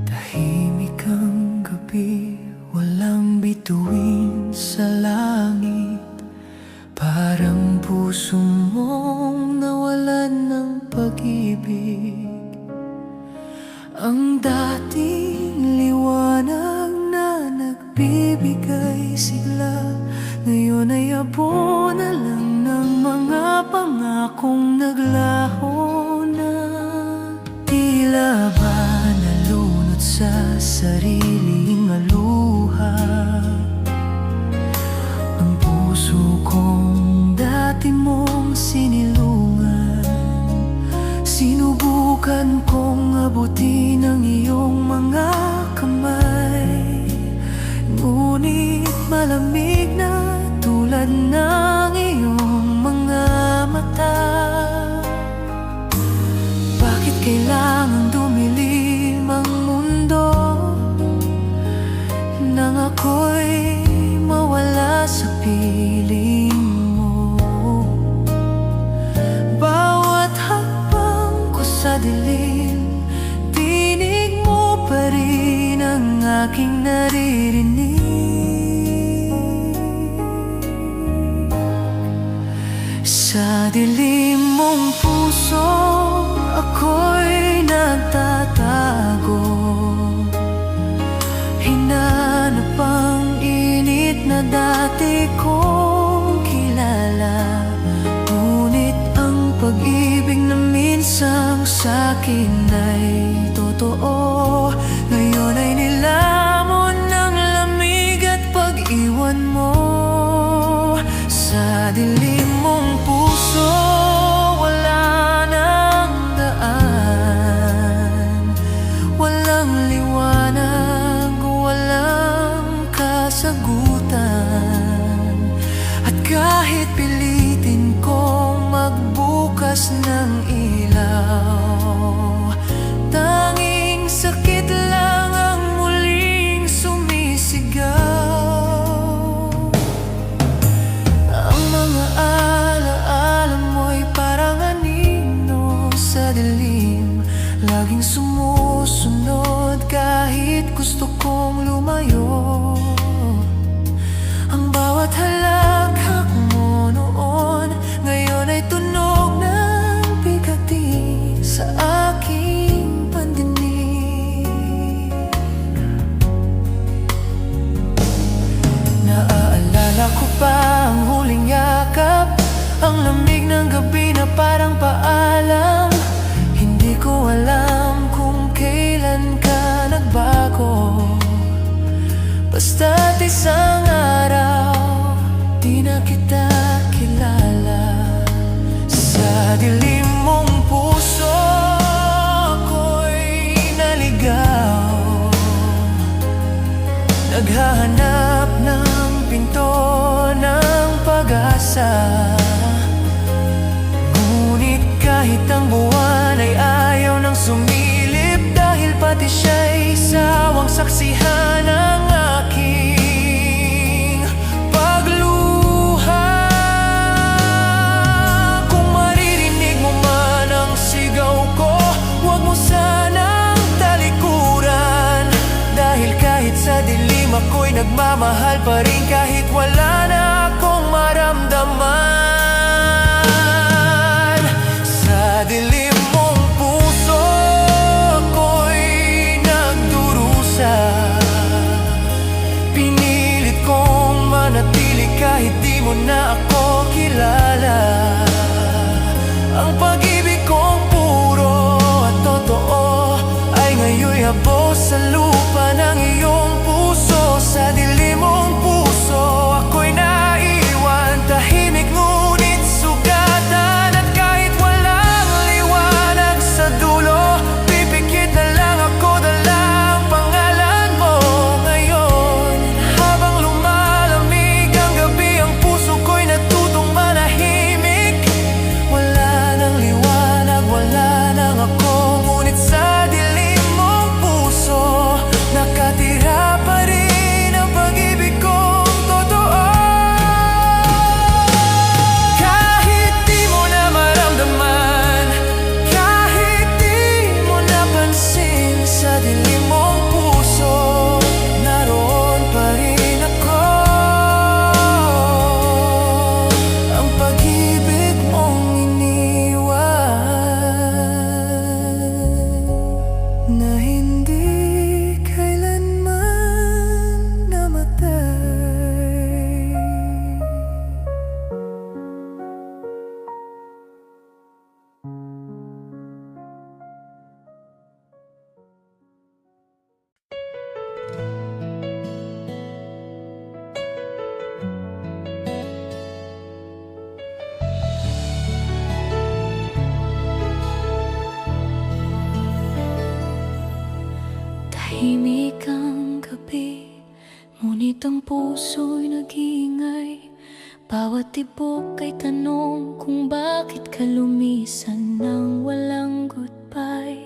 Tahimik ang gabi, walang bituin sa langit. Parang puso mong nawalan ng pag-ibig. Ang dating liwanag na nagbibigay sigla, ngayon ay abo na lang ng mga pangakong naglaho na. Tila ba nalunod sa sariling aluha ang puso kong dati mong sinilungan. Sinubukan kong abutin ang iyong mga kamay, ngunit malamig na tulad ng iyong mga mata. Bakit kailangang dumilim ang mundo nang ako'y mawala sa piling mo? Bawat hakbang ko sa dilim, tinig mo pa rin ang aking naririnig. Sa dilim mong puso, ako'y nagtatago. Hinanap ang init na dati kong kilala, ngunit ang pag-ibig na minsang sa'kin ay totoo, ngayon ay nilamon ng lamig at pag-iwan mo. Sa dilim mong puso, wala nang daan, walang liwanag, walang kasagutan. At kahit pilitin kong magbukas ng ilaw, tanging sakit lang ang muling sumisigaw. Ang mga alaala mo'y parang anino sa dilim, laging sumusunod kahit gusto kong lumayo. Ang bawat halakhak mo noon, ngayon ay tunog ng bigati sa aking pandinig. Naaalala ko pa ang huling yakap, ang lamig ng gabi na parang paalam. Hindi ko alam kung kailan ka nagbago, basta't isang araw di na kita kilala. Sa dilim mong puso, ako'y naligaw, naghahanap ng pinto ng pag-asa. Ngunit kahit ang buwan ay ayaw nang sumilip, dahil pati siya'y sawang saksihan ng aking pagluha. Kung maririnig mo man ang sigaw ko, huwag mo sanang talikuran, dahil kahit sa dilim ako'y nagmamahal pa rin, kahit wala na akong maramdaman. Sa dilim mong puso, ako'y nagdurusa, pinilit kong manatili kahit di mo na ako kilala. Ang pag-ibig kong puro at totoo ay ngayon'y habos sa lupa ng iyong puso. Sa dilim mong puso, ako'y naiwan, tahimik ngunit Tahimik ang gabi, ngunit ang puso'y nag-iingay. Bawat tibok ay tanong kung bakit ka lumisan nang walang goodbye.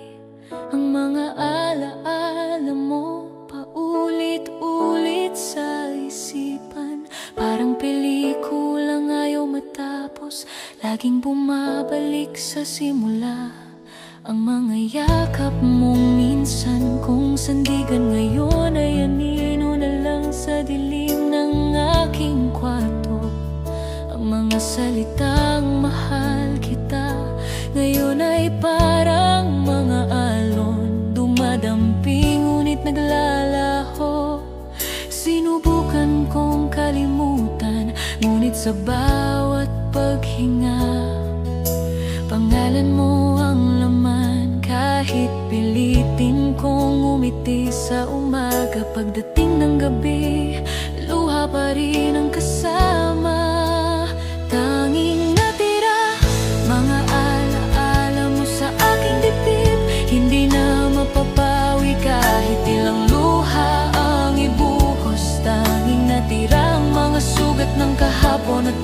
Ang mga alaala mo paulit-ulit sa isipan, parang pelikulang ayaw matapos, laging bumabalik sa simula. Ang mga yakap mong minsan kung sandigan ngayon ay anino na lang sa dilim ng aking kwarto. Ang mga salitang mahal kita ngayon ay parang mga alon, dumadamping ngunit naglalaho. Sinubukan kong kalimutan, ngunit sa bawat paghinga pangalan mo ang laman. Kahit pilitin kong umiti sa umaga, pagdating ng gabi, luha pa rin ang kasama. Tanging natira, mga alaala mo sa aking dibdib, hindi na mapapawi kahit ilang luha ang ibuhos. Tanging natira ang mga sugat ng kahapon at